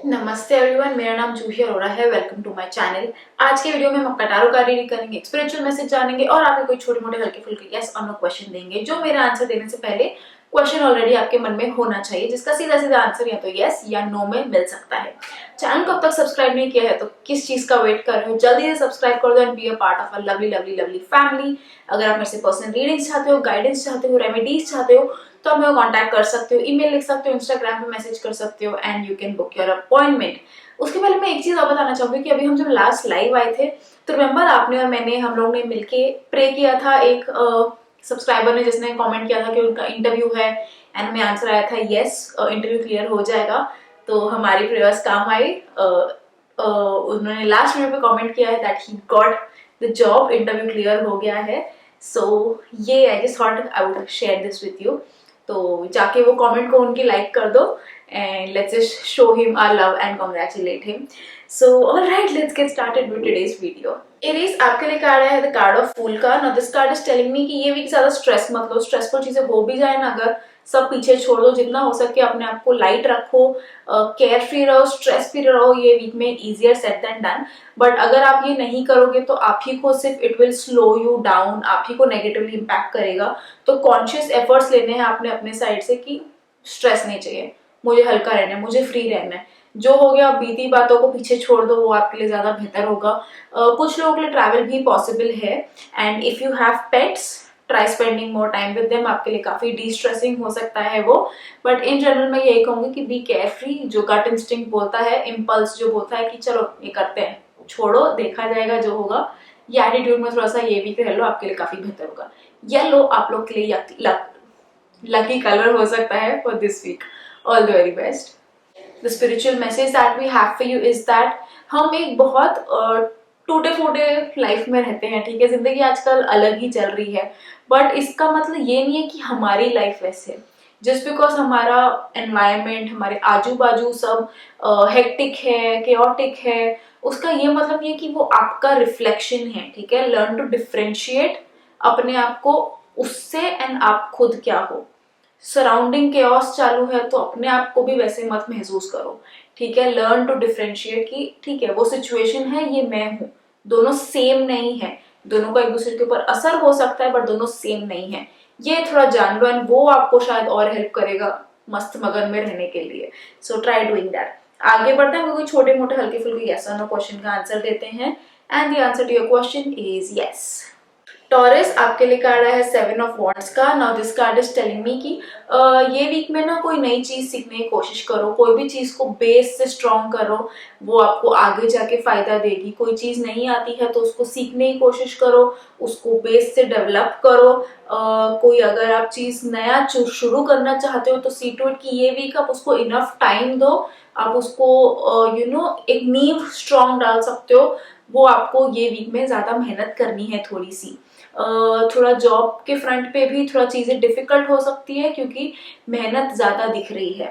नमस्ते एवरीवन, मेरा नाम जूही अरोड़ा है। Welcome to my channel. आज के वीडियो में हम आपका टैरो कार्ड रीडिंग करेंगे, स्पिरिचुअल मैसेज जानेंगे और आपके कोई छोटे मोटे हल्के फुल्के यस और नो क्वेश्चन देंगे, जो मेरा आंसर देने से पहले क्वेश्चन ऑलरेडी आपके मन में होना चाहिए, जिसका सीधा सीधा आंसर या तो यस या नो में मिल सकता है। चैनल को अब तक सब्सक्राइब नहीं किया है तो किस चीज का वेट कर रहे हो, जल्दी से सब्सक्राइब कर दो and be a part of a lovely lovely lovely family. अगर आप मेरे से पर्सनल रीडिंग्स चाहते हो, गाइडेंस चाहते हो, रेमेडीज चाहते हो तो आप मेरे को कॉन्टैक्ट कर सकते हो, ईमेल लिख सकते हो, इंस्टाग्राम पे मैसेज कर सकते हो and you can book your appointment. उसके पहले मैं एक चीज और बताना चाहूंगी कि अभी हम जब लास्ट लाइव आए थे तो रिमेंबर आपने और मैंने हम लोग ने मिलके प्रे किया था। एक सब्सक्राइबर ने जिसने कमेंट किया था कि उनका इंटरव्यू है एंड में आंसर आया था यस, इंटरव्यू क्लियर हो जाएगा। तो हमारी प्रेयर्स काम आई। उन्होंने लास्ट वीडियो पे कमेंट किया है that he got the job, interview clear हो गया है। सो ये I just thought I would share this with you. तो जाके वो कमेंट को उनकी लाइक कर दो and let's just show him our love and congratulate him. So all right, let's get started with today's video. Aries, आपके लिए card है द कार्ड ऑफ फूल का। Now this card is telling me कि ये week ज्यादा stress मत लो। Stressful चीजें हो भी जाए ना, अगर सब पीछे छोड़ दो, जितना हो सके अपने आप को लाइट रखो, केयर फ्री रहो, स्ट्रेस फ्री रहो। ये वीक में easier said than done. But अगर आप ये नहीं करोगे तो आप ही को सिर्फ it will slow you down, आप ही को नेगेटिवली इम्पैक्ट करेगा। तो कॉन्शियस एफर्ट्स लेने हैं आपने अपने साइड से कि स्ट्रेस नहीं चाहिए, मुझे हल्का रहना है, मुझे फ्री रहना है। जो हो गया बीती बातों को पीछे छोड़ दो, वो आपके लिए ज्यादा बेहतर होगा। कुछ लोगों के लिए ट्रैवल भी पॉसिबल है and if you have pets try spending more time with them, आपके लिए काफी डी स्ट्रेसिंग हो सकता है वो। बट इन जनरल मैं यही कहूंगी कि बी केयर फ्री। जो गट इंस्टिंक्ट बोलता है, इम्पल्स जो बोलता है कि चलो ये करते हैं, छोड़ो देखा जाएगा जो होगा, ये एटीट्यूड में थोड़ा सा ये वीक रह लो, आपके लिए काफी बेहतर होगा। येलो आप लोग के लिए लकी कलर हो सकता है for this week. All the very best. The spiritual message that we have for you is that हम एक बहुत टूटे फूटे लाइफ में रहते हैं, ठीक है। जिंदगी आजकल अलग ही चल रही है, बट इसका मतलब ये नहीं है कि हमारी लाइफ वैसे है। जस्ट बिकॉज हमारा एनवायरमेंट, हमारे आजू बाजू सब हेक्टिक है, केओटिक है, उसका ये मतलब नहीं है कि वो आपका रिफ्लेक्शन है, ठीक है। लर्न टू डिफ्रेंशिएट अपने आप को उससे एंड आप खुद क्या हो। सराउंडिंग केओस चालू है तो अपने आप को भी वैसे मत महसूस करो, ठीक है। लर्न टू डिफरेंशिएट कि ठीक है वो सिचुएशन है, ये मैं हूं, दोनों सेम नहीं है, दोनों का एक दूसरे के ऊपर असर हो सकता है बट दोनों सेम नहीं है। ये थोड़ा जान लो एंड वो आपको शायद और हेल्प करेगा मस्त मगन में रहने के लिए। So try doing that. आगे बढ़ते हैं, कोई छोटे मोटे हल्के फुल्के यस और नो क्वेश्चन का आंसर देते हैं and the answer to your question is yes. Taurus आपके लिए कार्ड है 7 ऑफ वॉन्ड्स का। Now this card is telling me कि ये वीक में ना कोई नई चीज सीखने की कोशिश करो, कोई भी चीज को बेस से स्ट्रॉन्ग करो, वो आपको आगे जाके फायदा देगी। कोई चीज नहीं आती है तो उसको सीखने की कोशिश करो, उसको बेस से डेवलप करो। कोई अगर आप चीज नया शुरू करना चाहते हो तो सी टू इट कि ये वीक आप उसको इनफ टाइम दो, आप उसको एक नींव स्ट्रॉन्ग डाल सकते हो। वो आपको ये वीक में ज्यादा मेहनत करनी है थोड़ी सी। थोड़ा जॉब के फ्रंट पे भी थोड़ा चीजें डिफिकल्ट हो सकती है क्योंकि मेहनत ज्यादा दिख रही है।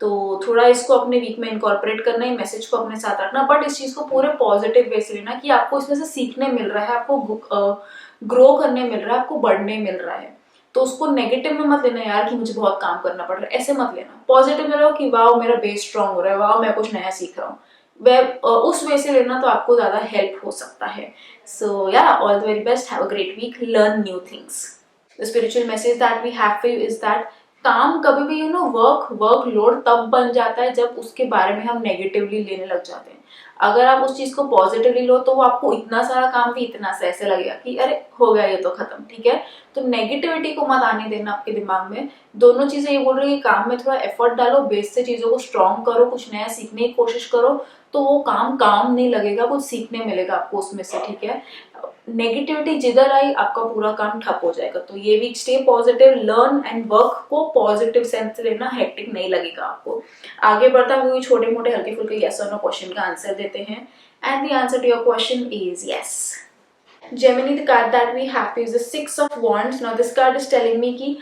तो थोड़ा इसको अपने वीक में इनकॉर्पोरेट करना है, मैसेज को अपने साथ रखना, बट इस चीज को पूरे पॉजिटिव वे से लेना कि आपको इसमें से सीखने मिल रहा है, आपको ग्रो करने मिल रहा है, आपको बढ़ने मिल रहा है। तो उसको नेगेटिव में मत लेना यार कि मुझे बहुत काम करना पड़ रहा है, ऐसे मत लेना। पॉजिटिव में लो कि वाह मेरा बेस स्ट्रॉन्ग हो रहा है, वाह मैं कुछ नया सीख रहा हूँ। उस वे से लेना तो आपको ज्यादा हेल्प हो सकता है। So yeah all the very best, have a great week, learn new things. The spiritual message that we have for you is that काम कभी भी वर्क लोड तब बन जाता है जब उसके बारे में हम नेगेटिवली लेने लग जाते हैं। अगर आप उस चीज को पॉजिटिवली लो तो वो आपको इतना सारा काम भी इतना सा ऐसे लगेगा कि अरे हो गया ये तो खत्म, ठीक है। तो नेगेटिविटी को मत आने देना आपके दिमाग में। दोनों चीजें ये बोल रही है कि काम में थोड़ा एफर्ट डालो, बेस से चीजों को स्ट्रॉन्ग करो, कुछ नया सीखने की कोशिश करो, तो वो काम नहीं लगेगा, कुछ सीखने मिलेगा आपको उसमें से, ठीक है। नेगेटिविटी जिधर आई आपका पूरा काम ठप हो जाएगा। तो ये week stay positive, learn and work को पॉजिटिव सेंस से लेना, हेक्टिक नहीं लगेगा आपको। आगे बढ़ता हुए छोटे मोटे हल्के फुल्के यस और नो क्वेश्चन का आंसर देते हैं and the answer to your question is yes. Gemini, the card that we have is the Six of Wands. Now this card is telling me कि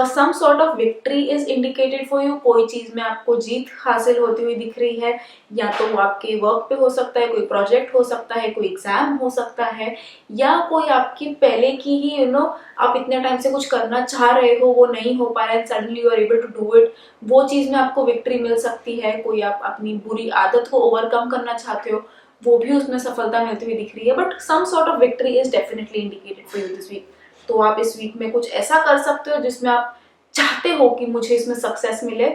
some sort of victory is indicated for you. कोई चीज में आपको जीत हासिल होती हुई दिख रही है, या तो वो आपके वर्क पे हो सकता है, कोई प्रोजेक्ट हो सकता है, कोई एग्जाम हो सकता है, या कोई आपकी पहले की ही आप इतने टाइम से कुछ करना चाह रहे हो, वो नहीं हो पा रहा है, suddenly you are able to do it, वो चीज में आपको विक्ट्री मिल सकती है। कोई आप अपनी बुरी आदत को ओवरकम करना चाहते हो, वो भी उसमें सफलता मिलती हुई दिख रही है। But some sort of victory is definitely indicated for you this week. तो आप इस वीक में कुछ ऐसा कर सकते हो जिसमें आप चाहते हो कि मुझे इसमें सक्सेस मिले,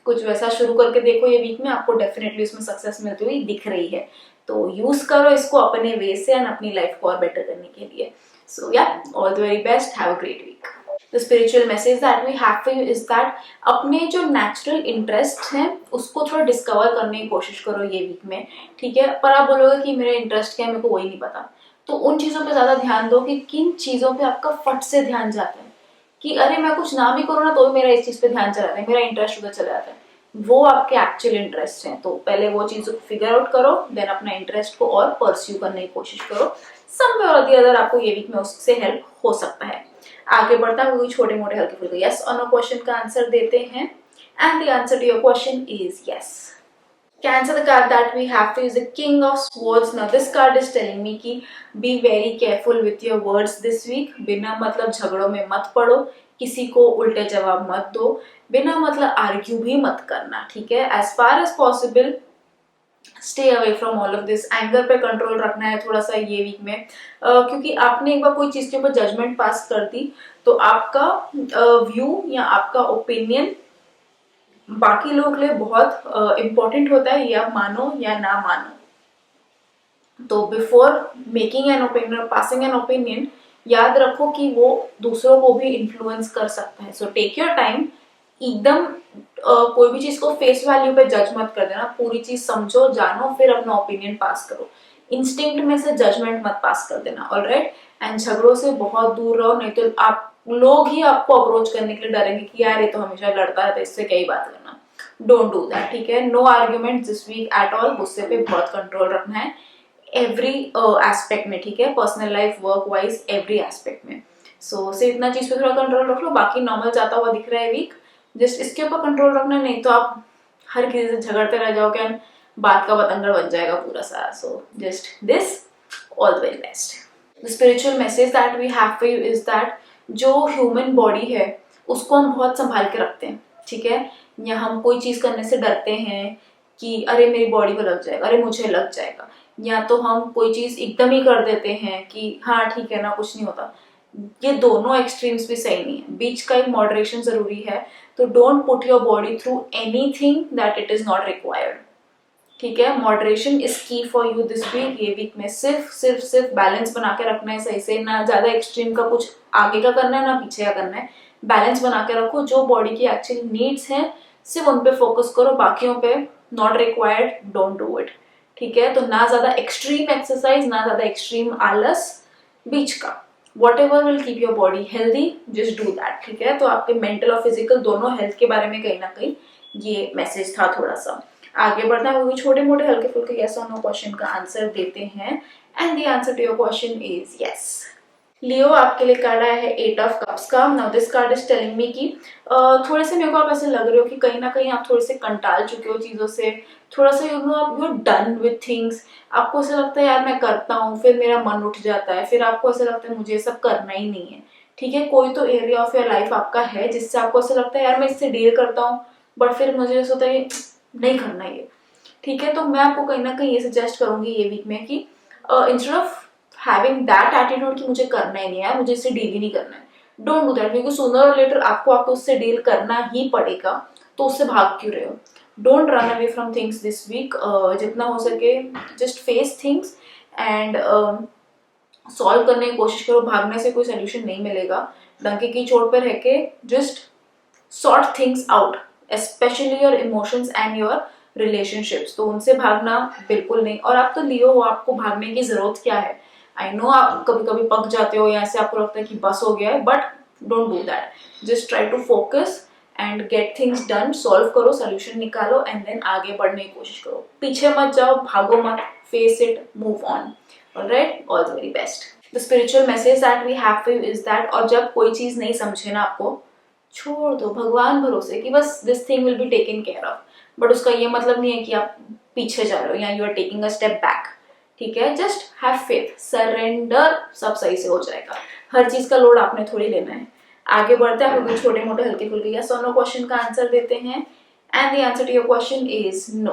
कुछ वैसा शुरू करके देखो। ये वीक में आपको डेफिनेटली उसमें सक्सेस मिलती हुई दिख रही है, तो यूज करो इसको अपने वे से एंड अपनी लाइफ को और बेटर करने के लिए। So yeah, all the very best, have a great week. The spiritual message that we have for you is that अपने जो नेचुरल इंटरेस्ट हैं उसको थोड़ा डिस्कवर करने की कोशिश करो ये वीक में, ठीक है। पर आप बोलोगे कि मेरा इंटरेस्ट क्या है, मेरे को वही नहीं पता, तो उन चीज़ों पे ज़्यादा ध्यान दो कि किन चीज़ों पे आपका फट से ध्यान जाता है, कि अरे मैं कुछ ना भी करूँ ना तो भी मेरा इस चीज़ पे ध्यान चला जाता है, मेरा इंटरेस्ट उधर चला जाता है। वो आपके एक्चुअल इंटरेस्ट हैं, तो पहले वो चीज़ों को फिगर आउट करो, देन अपना इंटरेस्ट को और परस्यू करने की कोशिश करो। समवेयर और दी अदर आपको ये वीक में उससे हेल्प हो सकता है। आगे बढ़ता है, छोटे मोटे हल्के फुल्के यस और नो क्वेश्चन का आंसर देते हैं, and the answer to your question is yes. Cancer, the card that we have is the King of Swords. Now this card is telling me कि be very careful with your words this week. बिना मतलब झगड़ों में मत पड़ो, किसी को उल्टे जवाब मत दो, बिना मतलब आर्ग्यू भी मत करना, ठीक है। As far as possible stay away from all of this. Anger पे कंट्रोल रखना है थोड़ा सा ये वीक में, क्योंकि आपने एक बार कोई चीज के ऊपर जजमेंट पास कर दी तो आपका व्यू या आपका ओपिनियन बाकी लोगों के लिए बहुत इम्पोर्टेंट होता है, ये आप मानो या ना मानो। तो before making an opinion, passing an opinion, याद रखो कि वो दूसरों को भी इन्फ्लुएंस कर सकता है। सो टेक योर टाइम, एकदम कोई भी चीज को फेस वैल्यू पे जज मत कर देना, पूरी चीज समझो, जानो, फिर अपना ओपिनियन पास करो। इंस्टिंक्ट में से जजमेंट मत पास कर देना, ऑलराइट। एंड झगड़ों से बहुत दूर रहो, नहीं तो आप लोग ही आपको अप्रोच करने के लिए डरेंगे कि यार ये तो हमेशा लड़ता रहता है, इससे क्या ही बात करना। डोंट डू दैट, ठीक है। No argument this week at all. गुस्से पे बहुत कंट्रोल रखना है एवरी एस्पेक्ट में, ठीक है, personal life, work wise, every aspect में। सो सिर्फ इतना चीज पे थोड़ा कंट्रोल रख लो, बाकी नॉर्मल जाता हुआ दिख रहा है वीक, जस्ट इसके ऊपर कंट्रोल रखना, नहीं तो आप हर किसी से झगड़ते रह जाओगे एंड बात का बतंगड़ बन जाएगा पूरा सारा। So just this, all the very best. The spiritual message that we have for you is that जो ह्यूमन बॉडी है उसको हम बहुत संभाल के रखते हैं, ठीक है। या हम कोई चीज करने से डरते हैं कि अरे मेरी बॉडी को लग जाएगा, अरे मुझे लग जाएगा, या तो हम कोई चीज एकदम ही कर देते हैं कि हाँ ठीक है ना, कुछ नहीं होता। ये दोनों एक्सट्रीम्स भी सही नहीं है, बीच का एक मॉडरेशन जरूरी है। तो don't put your body through anything that it is not required, ठीक है। मॉडरेशन इज की फॉर यू दिस वीक। ये वीक में सिर्फ बैलेंस बना के रखना है सही से, ना ज्यादा एक्सट्रीम का कुछ आगे का करना है ना पीछे का करना है। बैलेंस बना के रखो, जो बॉडी की एक्चुअल नीड्स हैं सिर्फ उन पे फोकस करो, बाकियों पे not required, don't do it, ठीक है। तो ना ज्यादा एक्सट्रीम एक्सरसाइज, ना ज्यादा एक्सट्रीम आलस, बीच का whatever will keep your body healthy, just do that, ठीक है। तो आपके मेंटल और फिजिकल दोनों हेल्थ के बारे में कहीं ना कहीं ये मैसेज था थोड़ा सा। आगे बढ़ना है, वो छोटे मोटे हल्के फुल्के यस और नो क्वेश्चन का आंसर देते हैं, and the answer to your question is yes. Leo, आपके लिए कार्ड आया है 8 ऑफ कप्स का। Now this card is telling me कि थोड़े से मेरे को आप ऐसे लग रहे हो कि कहीं ना कहीं आप थोड़े से कंटाल चुके हो चीजों से, थोड़ा सा आप यू डन विथ थिंग्स। आपको ऐसा लगता है यार मैं करता हूँ, फिर मेरा मन उठ जाता है, फिर आपको ऐसा लगता है मुझे सब करना ही नहीं है, ठीक है। कोई तो एरिया ऑफ योर लाइफ आपका है जिससे आपको ऐसा लगता है यार मैं इससे डील करता हूँ, बट फिर मुझे ऐसा होता है नहीं करना ये, ठीक है। तो मैं आपको कहीं ना कहीं ये सजेस्ट करूंगी ये वीक में कि instead of having that attitude कि मुझे करना ही नहीं है, मुझे इससे डील ही नहीं करना है, डोंट डू दैट, क्योंकि सूनर और लेटर आपको उससे डील करना ही पड़ेगा, तो उससे भाग क्यों रहे हो। Don't run away from things this week, जितना हो सके just face things and solve करने की कोशिश करो। भागने से कोई सोल्यूशन नहीं मिलेगा, डंके की चोट पर रह के just sort things out, specially your emotions and your relationships, तो उनसे भागना बिल्कुल नहीं। और आप तो लियो हो, आपको भागने की जरूरत क्या है। आई नो आप कभी कभी पक जाते हो या ऐसे आपको लगता है कि बस हो गया है, but don't do that, just try to focus and get things done, solve करो, सोल्यूशन निकालो एंड देन आगे बढ़ने की कोशिश करो। पीछे मत जाओ, भागो मत, face it, move on, alright, all the very best. The spiritual message that we have for you is that, और जब कोई चीज नहीं समझे ना आपको, छोड़ दो, भगवान भरोसे कि बस this thing will be taken care of. But उसका ये मतलब नहीं है कि आप पीछे जा रहे हो या you are taking a step back, ठीक है। जस्ट हैव फेथ, सरेंडर, सब सही से हो जाएगा। हर चीज का लोड आपने थोड़ी लेना है। आगे बढ़ते हैं, हम छोटे मोटे हल्के फुल्के या नो क्वेश्चन का आंसर देते हैं। And the answer to your question is no.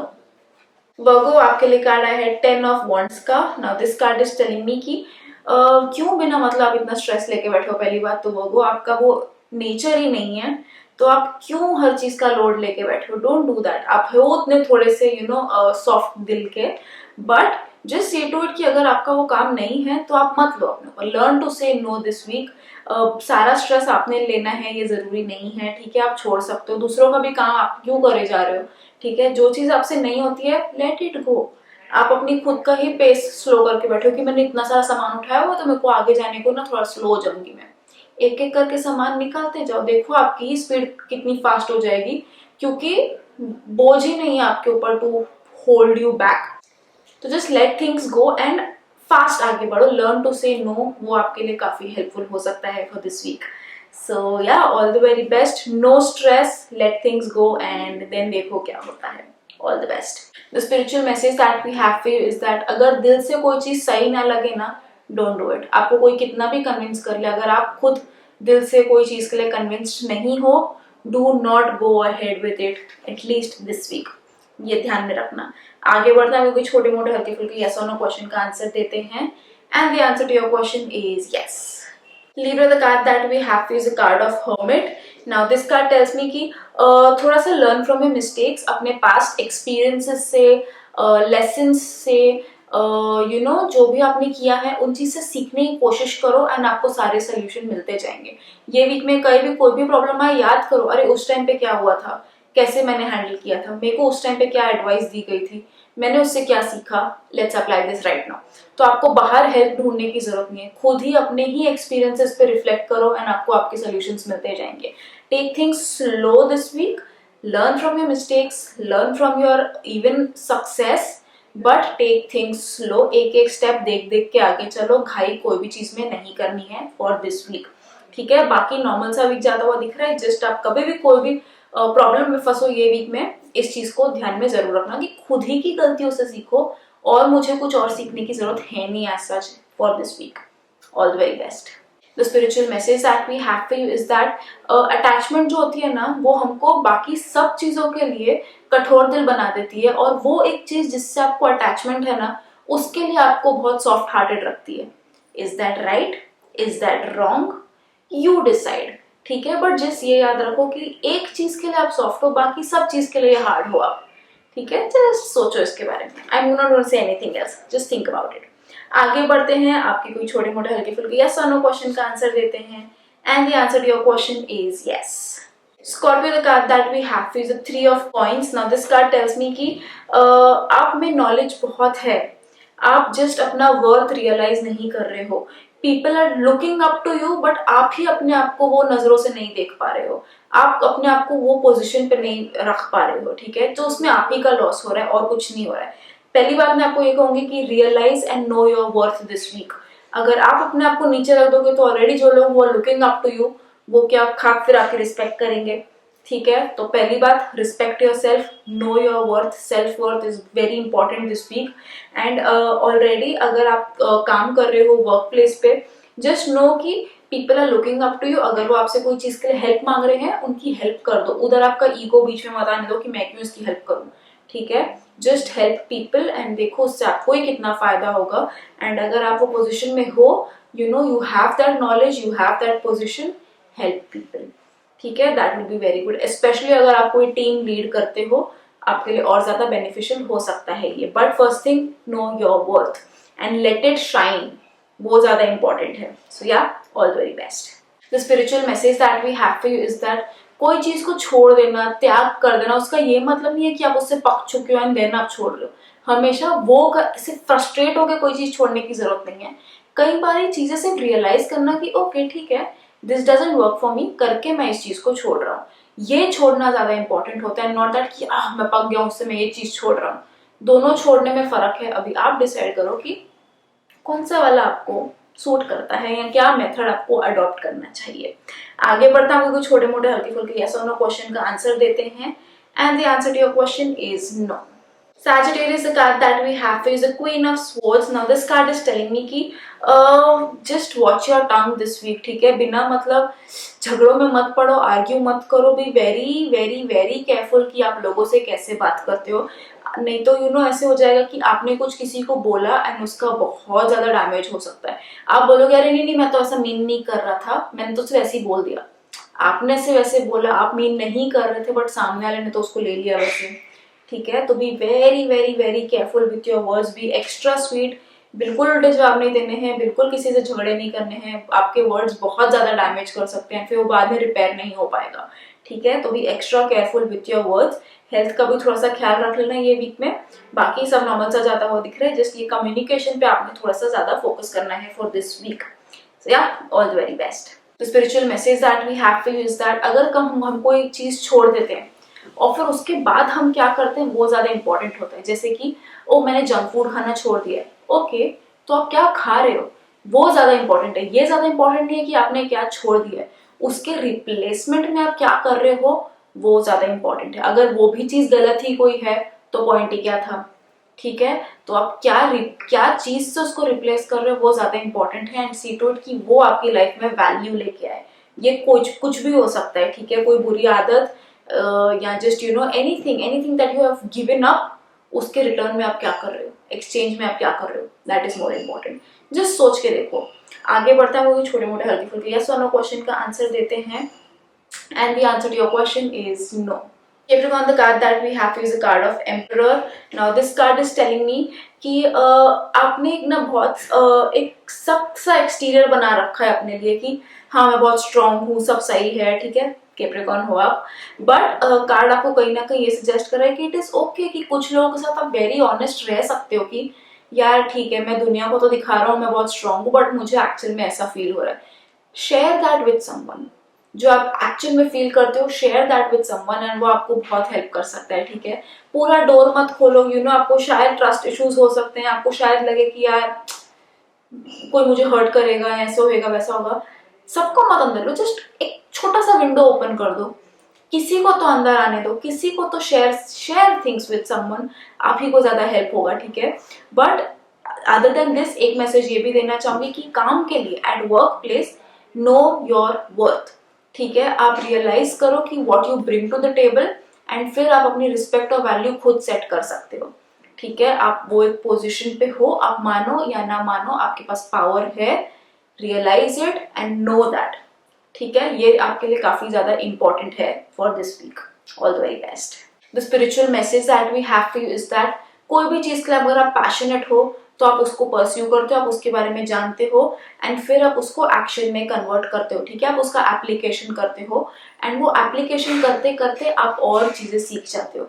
Virgo, आपके लिए कार्ड आया है 10 ऑफ वॉन्ड्स का। Now this card is telling me कि क्यों बिना मतलब आप इतना स्ट्रेस लेके बैठे हो। पहली बात तो वर्गो, आपका वो नेचर ही नहीं है, तो आप क्यों हर चीज का लोड लेके बैठे हो। Don't do that. आप हो उतने थोड़े से सॉफ्ट दिल के, but just say to it कि अगर आपका वो काम नहीं है तो आप मत लो अपने ऊपर। लर्न टू से नो दिस वीक। सारा स्ट्रेस आपने लेना है ये जरूरी नहीं है, ठीक है। आप छोड़ सकते हो, दूसरों का भी काम आप क्यों करे जा रहे हो, ठीक है। जो चीज आपसे नहीं होती है, लेट इट गो। आप अपनी खुद का ही पेस स्लो करके बैठो कि मैंने इतना सारा सामान उठाया हुआ तो मेरे को आगे जाने को ना थोड़ा स्लो हो जाऊंगी मैं। एक एक करके सामान निकालते जाओ, देखो आपकी ही स्पीड कितनी फास्ट हो जाएगी, क्योंकि बोझ ही नहीं है आपके ऊपर टू होल्ड यू बैक। तो just let things go and fast आगे बढ़ो। लर्न टू से नो, वो आपके लिए काफी हेल्पफुल हो सकता है for this week. So yeah, all the very best. No stress, let things go and then देखो क्या होता है। All the best. The spiritual message that we have for you is that अगर दिल से कोई चीज सही ना लगे ना, डोंट डू इट। आपको कोई कितना भी कन्विंस कर ले, अगर आप खुद दिल से कोई चीज के लिए कन्विंस्ड नहीं हो, do not go ahead with it at least this week. ये ध्यान में रखना। आगे बढ़ते हैं, कोई छोटे मोटे हल्के फुल्के यस और नो क्वेश्चन का आंसर देते हैं। And the answer to your question is yes. Libra, the card that we have is a card of Hermit. Now this card tells me कि थोड़ा सा learn from your mistakes, अपने past experiences से, lessons से, जो भी आपने किया है उन चीज से सीखने की कोशिश करो एंड आपको सारे सोल्यूशन मिलते जाएंगे। ये वीक में कहीं भी कोई भी प्रॉब्लम आए, याद करो अरे उस टाइम पे क्या हुआ था, कैसे मैंने हैंडल किया था, मेरे को उस टाइम पे क्या एडवाइस दी गई थी, मैंने उससे क्या सीखा, let's apply this right now. तो आपको बाहर हेल्प ढूंढने की जरूरत नहीं है, खुद ही अपने ही एक्सपीरियंसेस पे रिफ्लेक्ट करो एंड आपको आपके सॉल्यूशंस मिलते जाएंगे। Take things slow this week, learn from your mistakes, learn from your even success, but take things slow. एक एक स्टेप देख देख के आगे चलो, घाई कोई भी चीज में नहीं करनी है फॉर दिस वीक, ठीक है। बाकी नॉर्मल सा वीक जाता हुआ दिख रहा है, जस्ट आप कभी भी कोई भी प्रॉब्लम में फंसो ये वीक में, इस चीज को ध्यान में जरूर रखना कि खुद ही की गलतियों से सीखो और मुझे कुछ और सीखने की जरूरत है नहीं as such for this week. All the very best. The spiritual message that we have for you is that attachment जो होती है ना, वो हमको बाकी सब चीजों के लिए कठोर दिल बना देती है, और वो एक चीज जिससे आपको अटैचमेंट है ना, उसके लिए आपको बहुत सॉफ्ट हार्टेड रखती है। Is that right? Is that wrong? You decide, ठीक है। बट जस्ट ये याद रखो कि एक चीज के लिए आप सॉफ्ट हो, बाकी सब चीज के लिए हार्ड हो आप, ठीक है। जस्ट सोचो इसके बारे में। I am not going to say anything else, just think about it. आगे बढ़ते हैं, आपके कोई छोटे मोटे हल्के फुल्के यस और नो क्वेश्चन का आंसर देते हैं। And the answer to your question is yes. Scorpio, the card that we have is a 3 of coins. Now this card tells me कि आप में नॉलेज बहुत है, आप जस्ट अपना वर्थ रियलाइज नहीं कर रहे हो। People are looking up to you, but आप ही अपने आप को वो नजरों से नहीं देख पा रहे हो, आप अपने आप को वो पोजीशन पे नहीं रख पा रहे हो, ठीक है। तो उसमें आप ही का लॉस हो रहा है और कुछ नहीं हो रहा है। पहली बात मैं आपको ये कहूंगी कि realise and know your worth this week. अगर आप अपने आप को नीचे रख दोगे तो ऑलरेडी जो लोग वो लुकिंग अप टू यू, वो क्या खाक फिर आपकी रिस्पेक्ट करेंगे, ठीक है। तो पहली बात, respect yourself, know your worth. Self worth is very important this week. And already अगर आप काम कर रहे हो वर्क प्लेस पे, जस्ट नो कि people are looking up to you. अगर वो आपसे कोई चीज के लिए हेल्प मांग रहे हैं, उनकी हेल्प कर दो। उधर आपका ईगो बीच में मत आने दो कि मैं क्यों इसकी हेल्प करूं, ठीक है। जस्ट हेल्प पीपल एंड देखो उससे आपको ही कितना फायदा होगा। एंड अगर आप वो पोजिशन में हो, you have that knowledge, you have that position, help people, ठीक है। That will be very good. Specially अगर आप कोई टीम लीड करते हो, आपके लिए और ज्यादा बेनिफिशियल हो सकता है ये। But first thing, know your worth and let it shine, वो ज्यादा इंपॉर्टेंट है। So yeah, all very best. The spiritual message that we have for you is that कोई चीज को छोड़ देना, त्याग कर देना, उसका ये मतलब नहीं है कि आप उससे पक चुके हो एंड देन आप छोड़ रहे हो। हमेशा वो सिर्फ फ्रस्ट्रेट होकर कोई चीज छोड़ने की जरूरत नहीं है। कई बार चीजें सिर्फ रियलाइज करना कि ओके ठीक है, this doesn't work for me, करके मैं इस चीज को छोड़ रहा हूँ, ये छोड़ना ज्यादा इंपॉर्टेंट होता है। नॉट दैट कि मैं पक गया उससे, मैं ये चीज छोड़ रहा हूँ। दोनों छोड़ने में फर्क है। अभी आप डिसाइड करो कि कौन सा वाला आपको सूट करता है, या क्या मेथड आपको अडॉप्ट करना चाहिए। आगे बढ़ता है, कोई छोटे मोटे हल्के फुल्के यस और नो क्वेश्चन का आंसर देते हैं, and the answer to your question is no. Sagittarius, the card that we have is the Queen of Swords. Now this card is telling me कि just watch your tongue this week, ठीक है। बिना मतलब झगड़ों में मत पड़ो, argue मत करो, B very very very careful कि आप लोगों से कैसे बात करते हो। नहीं तो ऐसे हो जाएगा कि आपने कुछ किसी को बोला एंड उसका बहुत ज्यादा डैमेज हो सकता है। आप बोलोगे अरे नहीं नहीं, मैं तो ऐसा मीन नहीं कर रहा था, मैंने तो सिर्फ ऐसे ही बोल दिया। आपने सिर्फ वैसे बोला, आप मीन नहीं कर रहे थे, बट सामने वाले ने तो उसको ले लिया वैसे, ठीक है। तो be very very very careful with your words, be extra sweet. बिल्कुल उल्टे जवाब नहीं देने हैं, बिल्कुल किसी से झगड़े नहीं करने हैं। आपके वर्ड्स बहुत ज्यादा डैमेज कर सकते हैं, फिर वो बाद में रिपेयर नहीं हो पाएगा, ठीक है। तो be extra careful with your words. Health का भी थोड़ा सा ख्याल रख लेना ये वीक में। बाकी सब नॉर्मल सा जाता हुआ दिख रहा है, जस्ट ये कम्युनिकेशन पे आपने थोड़ा सा ज्यादा फोकस करना है for this week. So yeah, all the very best. The spiritual message that we have for you is that अगर हम कोई चीज छोड़ देते हैं और फिर उसके बाद हम क्या करते हैं वो ज्यादा इंपॉर्टेंट होता है। जैसे कि ओ मैंने जंक फूड खाना छोड़ दिया है, ओके, तो आप क्या खा रहे हो वो ज्यादा इंपॉर्टेंट है। ये ज्यादा इंपॉर्टेंट नहीं है कि आपने क्या छोड़ दिया है, उसके रिप्लेसमेंट में आप क्या कर रहे हो वो ज्यादा इंपॉर्टेंट है। अगर वो भी चीज गलत ही कोई है तो पॉइंट ही क्या था, ठीक है। तो आप क्या चीज से उसको रिप्लेस कर रहे हो वो ज्यादा इंपॉर्टेंट है, एंड सी टू इट कि वो आपकी लाइफ में वैल्यू लेके आए। ये कुछ भी हो सकता है, ठीक है। कोई बुरी आदत या just anything that you have given up, उसके रिटर्न में आप क्या कर रहे हो, एक्सचेंज में आप क्या कर रहे हो, that is more important. Just सोच के देखो। आगे बढ़ता है, वो छोटे मोटे हल्के फुल्के यस और नो क्वेश्चन का आंसर देते हैं, and the answer to your question is no. Capricorn, the card that we have is a card of Emperor. Now this card is telling me कि आपने एक ना बहुत एक सख्त सा एक्सटीरियर बना रखा है अपने लिए कि हाँ मैं बहुत स्ट्रांग हूँ, सब सही है, ठीक है। कैप्रिकॉर्न हो आप, बट कार्ड आपको कहीं ना कहीं ये सजेस्ट कर रहा है कि इट इज ओके कि कुछ लोगों के साथ आप वेरी ऑनेस्ट रह सकते हो कि यार ठीक है मैं दुनिया को तो दिखा रहा हूँ मैं बहुत स्ट्रांग हूँ, बट मुझे एक्चुअल में ऐसा फील हो रहा है। शेयर दैट विद समवन, जो आप एक्चुअल में फील करते हो, share that with someone, and वो आपको बहुत हेल्प कर सकता है, ठीक है। पूरा डोर मत खोलो, आपको शायद ट्रस्ट इश्यूज हो सकते हैं, आपको शायद लगे कि यार कोई मुझे हर्ट करेगा, ऐसा होगा वैसा होगा। सबको मत अंदर लो, जस्ट एक छोटा सा विंडो ओपन कर दो, किसी को तो अंदर आने दो, किसी को तो शेयर थिंग्स विद समवन, आप ही को ज्यादा हेल्प होगा, ठीक है। बट अदर देन दिस एक मैसेज ये भी देना चाहूंगी कि काम के लिए at work place know your worth, ठीक है। आप रियलाइज करो कि what you bring to the table, and फिर आप अपनी रिस्पेक्ट और वैल्यू खुद सेट कर सकते हो, ठीक है। आप वो एक पोजीशन पे हो, आप मानो या ना मानो आपके पास पावर है, realize it and know that, ठीक है। ये आपके लिए काफी ज्यादा इंपॉर्टेंट है for this week. All the very best. The spiritual message that we have for you is that कोई भी चीज के लिए अगर आप पैशनेट हो तो आप उसको परस्यू करते हो, आप उसके बारे में जानते हो, एंड फिर आप उसको एक्शन में कन्वर्ट करते हो, ठीक है। आप उसका एप्लीकेशन करते हो, एंड वो एप्लीकेशन करते करते आप और चीजें सीख जाते हो,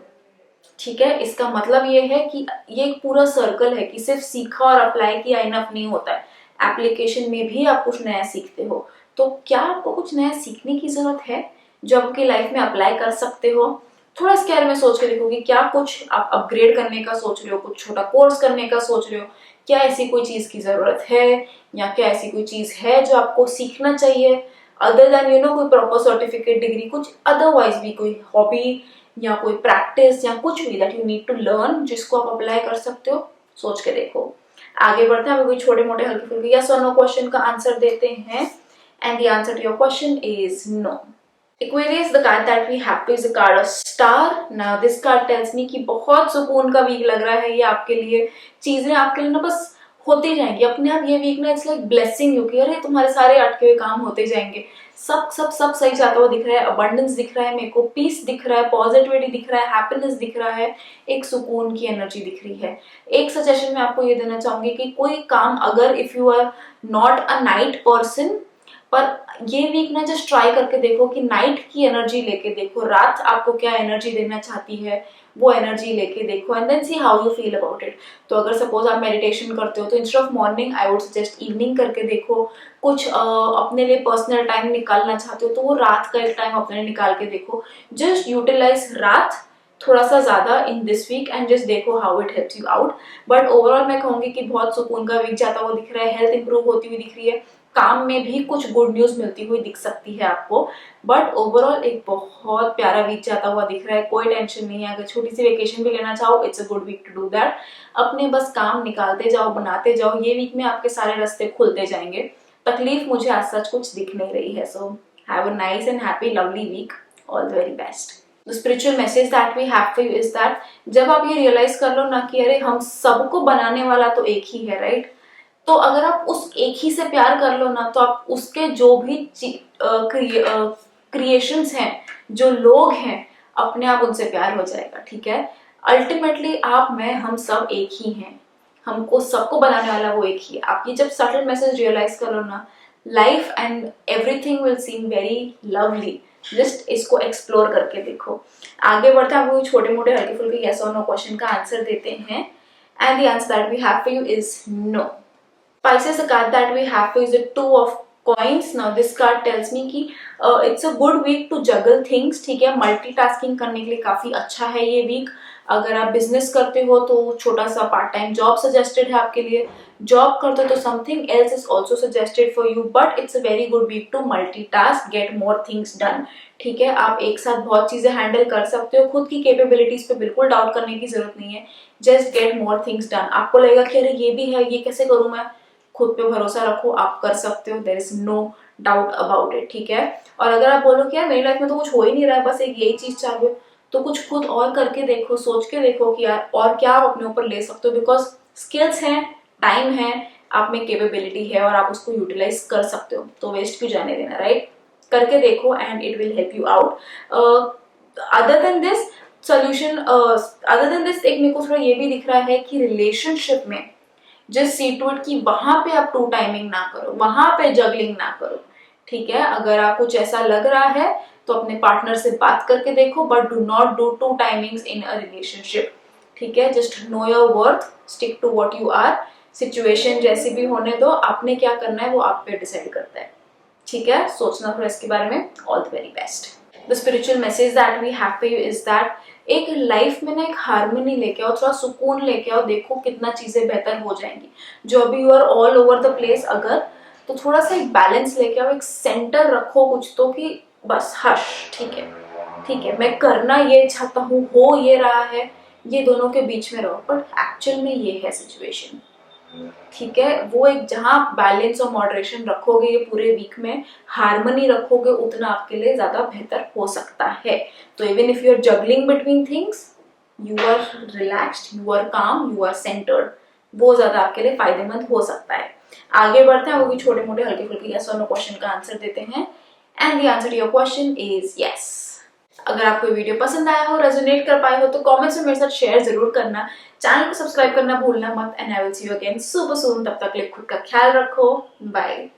ठीक है। इसका मतलब ये है कि ये एक पूरा सर्कल है कि सिर्फ सीखा और अप्लाई किया इनफ नहीं होता है, एप्लीकेशन में भी आप कुछ नया सीखते हो। तो क्या आपको कुछ नया सीखने की जरूरत है जो आपकी लाइफ में अप्लाई कर सकते हो? थोड़ा इसके बारे में सोच के देखो कि क्या कुछ आप अपग्रेड करने का सोच रहे हो, कुछ छोटा कोर्स करने का सोच रहे हो, क्या ऐसी कोई चीज की जरूरत है, या क्या ऐसी कोई चीज है जो आपको सीखना चाहिए अदर देन कोई प्रॉपर सर्टिफिकेट डिग्री, कुछ अदरवाइज भी कोई हॉबी या कोई प्रैक्टिस या कुछ भी that you need to learn जिसको आप अप्लाई कर सकते हो। सोच के देखो। आगे बढ़ते हैं, कोई छोटे मोटे हल्के फुल्के यस और नो क्वेश्चन का आंसर देते हैं, and the answer to your question is no. Aquarius, the card that we have is the card of Star. Now this card tells me कि बहुत सुकून का वीक लग रहा है ये आपके लिए। चीजें आपके लिए ना बस होती जाएंगी अपने आप। ये वीक ना इट्स लाइक ब्लेसिंग यू कि अरे तुम्हारे सारे अटके हुए काम होते जाएंगे, सब सब सब सही जाता हुआ दिख रहा है। अबंडेंस दिख रहा है मेरे को, पीस दिख रहा है, पॉजिटिविटी दिख रहा है, हैप्पीनेस दिख रहा है, एक सुकून की एनर्जी दिख रही है। एक सजेशन मैं आपको ये देना चाहूंगी कि कोई काम अगर if you are not a night person, पर ये वीक ना जस्ट ट्राई करके देखो कि नाइट की एनर्जी लेके देखो, रात आपको क्या एनर्जी देना चाहती है वो एनर्जी लेके देखो, and then see how you feel about it. तो अगर सपोज आप मेडिटेशन करते हो तो instead of morning I would suggest evening करके देखो। कुछ अपने लिए पर्सनल टाइम निकालना चाहते हो तो वो रात का एक टाइम अपने लिए निकाल के देखो। जस्ट यूटिलाइज रात थोड़ा सा ज्यादा in this week and just देखो how it helps you out. But overall मैं कहूंगी कि बहुत सुकून का वीक जाता हुआ दिख रहा है, हेल्थ इंप्रूव होती हुई दिख रही है, काम में भी कुछ गुड न्यूज मिलती हुई दिख सकती है आपको। बट ओवरऑल एक बहुत प्यारा वीक जाता हुआ दिख रहा है, कोई टेंशन नहीं है। अगर छोटी सी वेकेशन भी लेना चाहो, it's a good week to do that. अपने बस काम निकालते जाओ, बनाते जाओ, ये वीक में आपके सारे रास्ते खुलते जाएंगे। तकलीफ मुझे आज सच कुछ दिख नहीं रही है। So have a nice and happy lovely week, all the very best. The spiritual message that we have for you is that जब आप ये रियलाइज कर लो ना कि अरे हम सबको बनाने वाला तो एक ही है, राइट? तो अगर आप उस एक ही से प्यार कर लो ना, तो आप उसके जो भी क्रिएशंस हैं, जो लोग हैं, अपने आप उनसे प्यार हो जाएगा, ठीक है? अल्टीमेटली आप, मैं, हम सब एक ही हैं। हमको सबको बनाने वाला वो एक ही है। आप ये जब सटल मैसेज रियलाइज करो ना, life and everything will seem very lovely. Just इसको एक्सप्लोर करके देखो। आगे बढ़ते हैं, आपको छोटे मोटे हल्के फुल्के यस और नो क्वेश्चन का आंसर देते हैं। And the answer that we have for you is no. Pisces, the card that we have is the two of coins. Now this card tells me कि it's a good week to juggle things, ठीक है? Multitasking करने के लिए काफी अच्छा है ये वीक। अगर आप बिजनेस करते हो तो छोटा सा पार्ट टाइम जॉब सजेस्टेड है आपके लिए। जॉब करते हो तो something else is also suggested for you, but it's a very good week to multitask, get more things done, ठीक है? आप एक साथ बहुत चीजें हैंडल कर सकते हो। खुद की कैपेबिलिटीज पे बिल्कुल डाउट करने की जरूरत नहीं है। Just get more things done. आपको लगेगा कि अरे ये भी है, ये कैसे करूं मैं, खुद पे भरोसा रखो, आप कर सकते हो। There is no doubt about it, ठीक है? और अगर आप बोलो कि यार मेरी लाइफ में तो कुछ हो ही नहीं रहा है, बस एक यही चीज चालू है, तो कुछ खुद और करके देखो, सोच के देखो कि यार और क्या आप अपने ऊपर ले सकते हो। बिकॉज स्किल्स हैं, टाइम है, आप में कैपेबिलिटी है और आप उसको यूटिलाइज कर सकते हो, तो वेस्ट क्यों जाने देना, राइट? करके देखो and it will help you out. Other than this solution, other than this, एक मेरे को थोड़ा ये भी दिख रहा है कि रिलेशनशिप में जस्ट सी टू इट कि वहां पे आप टू टाइमिंग ना करो, वहां पे जगलिंग ना करो, ठीक है? अगर आप कुछ ऐसा लग रहा है तो अपने पार्टनर से बात करके देखो, but do not do two timings in a relationship, ठीक है? Just know your worth, stick to what you are. Situation जैसी भी होने दो, आपने क्या करना है वो आप पे डिसाइड करता है, ठीक है? सोचना थोड़ा इसके बारे में। All the very best. The spiritual message that we have for you is that एक लाइफ में ना एक हार्मनी लेके आओ, थोड़ा सुकून लेके आओ, देखो कितना चीजें बेहतर हो जाएंगी। जो अभी you are all over the place, अगर तो थोड़ा सा एक बैलेंस लेके आओ, एक सेंटर रखो कुछ तो, कि बस हश, ठीक है, ठीक है, मैं करना ये चाहता हूँ, हो ये रहा है, ये दोनों के बीच में रहो। बट एक्चुअल में ये है सिचुएशन, ठीक है? वो एक जहां बैलेंस और मॉडरेशन रखोगे, ये पूरे वीक में हार्मनी रखोगे, उतना आपके लिए ज्यादा बेहतर हो सकता है। तो even if you are juggling between things, you are relaxed, you are calm, you are centred, वो ज्यादा आपके लिए फायदेमंद हो सकता है। आगे बढ़ते हैं, वो भी छोटे मोटे हल्के फुल्के यस और नो क्वेश्चन का आंसर देते हैं। And the answer to your question is yes. अगर आपको वीडियो पसंद आया हो, रेजोनेट कर पाए हो, तो कमेंट्स में मेरे साथ शेयर जरूर करना। चैनल को सब्सक्राइब करना भूलना मत। And I will see you again super soon. तब तक के लिए खुद का ख्याल रखो। बाय।